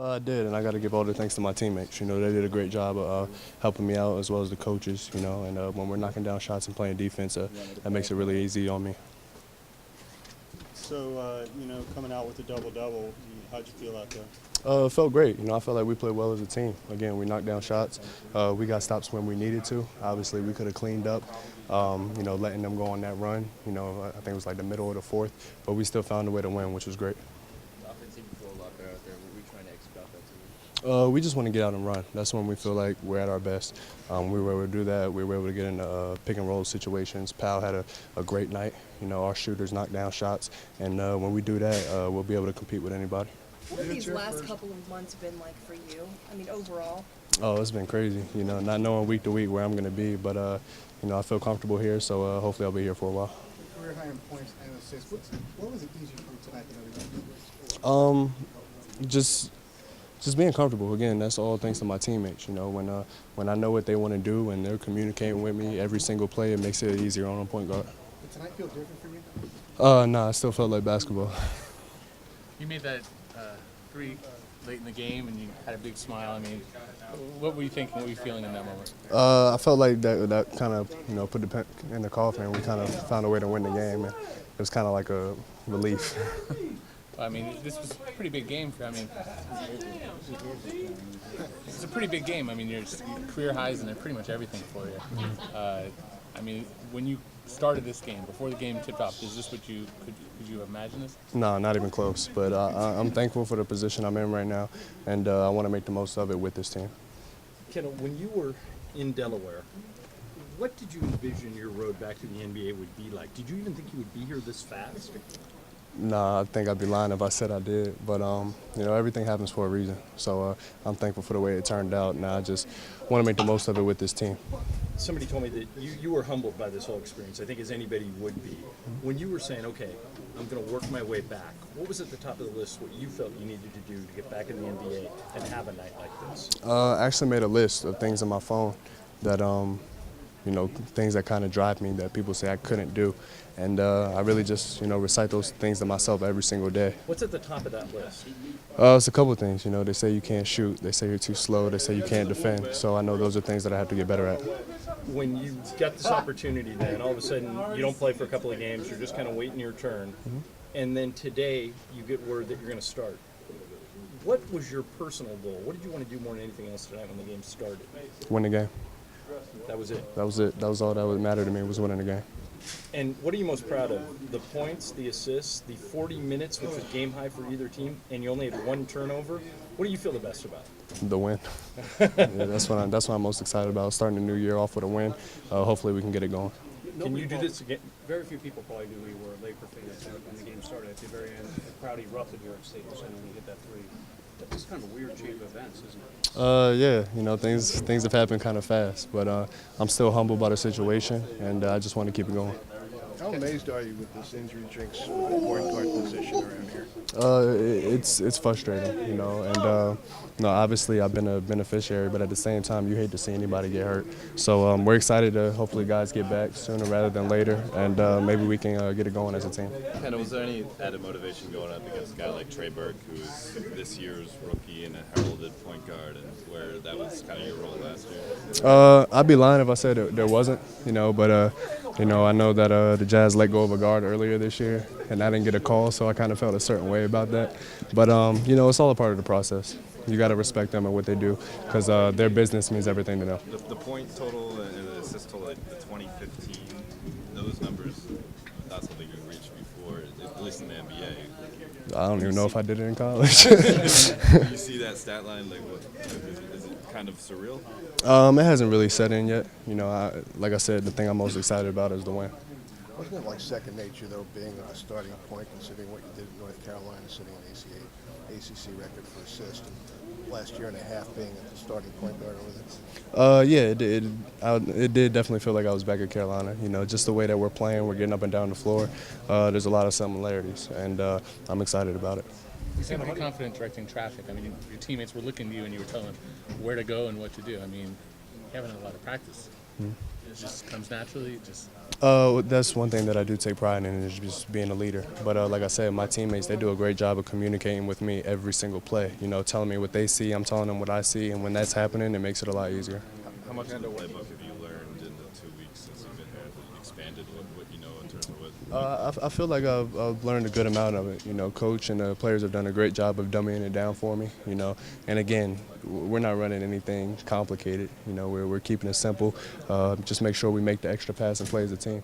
I did, and I got to give all the thanks to my teammates. You know, they did a great job of helping me out as well as the coaches. You know, and when we're knocking down shots and playing defense, that makes it really easy on me. So, coming out with a double-double, how'd you feel out there? It felt great. You know, I felt like we played well as a team. Again, we knocked down shots. We got stops when we needed to. Obviously, we could have cleaned up, letting them go on that run. You know, I think it was like the middle of the fourth, but we still found a way to win, which was great. The offense seemed to feel a lot better out there. What were we trying to execute offensively? We just want to get out and run. That's when we feel like we're at our best. We were able to do that. We were able to get into pick and roll situations. Powell had a great night. You know, our shooters knocked down shots, and when we do that, we'll be able to compete with anybody. What have these last couple of months been like for you? I mean, overall? Oh, it's been crazy. You know, not knowing week to week where I'm going to be, but I feel comfortable here, so hopefully I'll be here for a while. Career high in points and assists. What was it easier for you tonight than other games? Just being comfortable. Again, that's all thanks to my teammates. You know, when I know what they want to do and they're communicating with me every single play, it makes it easier on a point guard. Did tonight feel different for you? Nah, I still felt like basketball. You made that three late in the game, and you had a big smile. I mean, what were you thinking? What were you feeling in that moment? I felt like that kind of put the pen in the coffin. We kind of found a way to win the game, and it was kind of like a relief. I mean, this was a pretty big game for. I mean, it's a pretty big game. I mean, your career highs and pretty much everything for you. I mean, when you started this game, before the game tipped off, is this what could you imagine this? No, not even close. But I'm thankful for the position I'm in right now, and I want to make the most of it with this team. Kendall, when you were in Delaware, what did you envision your road back to the NBA would be like? Did you even think you would be here this fast? Nah, I think I'd be lying if I said I did. But, everything happens for a reason. So I'm thankful for the way it turned out, and I just want to make the most of it with this team. Somebody told me that you were humbled by this whole experience, I think as anybody would be. When you were saying, okay, I'm going to work my way back, what was at the top of the list what you felt you needed to do to get back in the NBA and have a night like this? I actually made a list of things on my phone that, things that kind of drive me that people say I couldn't do. And I really just, recite those things to myself every single day. What's at the top of that list? It's a couple of things. They say you can't shoot. They say you're too slow. They say you can't defend. So I know those are things that I have to get better at. When you got this opportunity then, all of a sudden you don't play for a couple of games, you're just kind of waiting your turn, and then today you get word that you're going to start. What was your personal goal? What did you want to do more than anything else tonight when the game started? Win the game. That was it? That was it. That was all that would matter to me, was winning the game. And what are you most proud of? The points, the assists, the 40 minutes, which was game high for either team, and you only had one turnover? What do you feel the best about? The win. That's what I'm most excited about, starting the new year off with a win. Hopefully we can get it going. Can you do this again? Very few people probably knew we were Laker fans when the game started. At the very end, the crowd erupted here at Staples Center when he hit that three. It's kind of a weird chain of events, isn't it? Yeah, things have happened kind of fast, but I'm still humbled by the situation, and I just want to keep it going. How amazed are you with this injury jinx point guard position around here? It's frustrating, and obviously I've been a beneficiary, but at the same time you hate to see anybody get hurt. So we're excited to hopefully guys get back sooner rather than later, and maybe we can get it going as a team. Kendall, was there any added motivation going up against a guy like Trey Burke, who's this year's rookie and a heralded point guard, and where that was kind of your role last year? I'd be lying if I said there wasn't, but I know that the Jazz let go of a guard earlier this year, and I didn't get a call, so I kind of felt a certain way about that. But, it's all a part of the process. You got to respect them and what they do, because their business means everything to them. The point total and the assist total, like the 2015, those numbers, not something you reached before, at least in the NBA. I don't even know if I did it in college. When you see that stat line, like, is it kind of surreal? It hasn't really set in yet. Like I said, the thing I'm most excited about is the win. Wasn't it like second nature, though, being at the starting point, considering what you did in North Carolina, sitting an ACC record for assist, and last year and a half being at the starting point guard over there? Yeah, it did definitely feel like I was back at Carolina. Just the way that we're playing, we're getting up and down the floor. There's a lot of similarities, and I'm excited about it. You seem pretty confident directing traffic. I mean, your teammates were looking to you and you were telling them where to go and what to do. I mean, you haven't had a lot of practice. It just comes naturally. Just That's one thing that I do take pride in is just being a leader. But like I said, my teammates, they do a great job of communicating with me every single play. You know, telling me what they see, I'm telling them what I see, and when that's happening, it makes it a lot easier. How much of the playbook have you learned in the 2 weeks since you've been here? Have you expanded what you know in terms of what? I feel like I've learned a good amount of it. You know, coach and the players have done a great job of dumbing it down for me. You know, and again, we're not running anything complicated. You know, we're keeping it simple. Just make sure we make the extra pass and play as a team.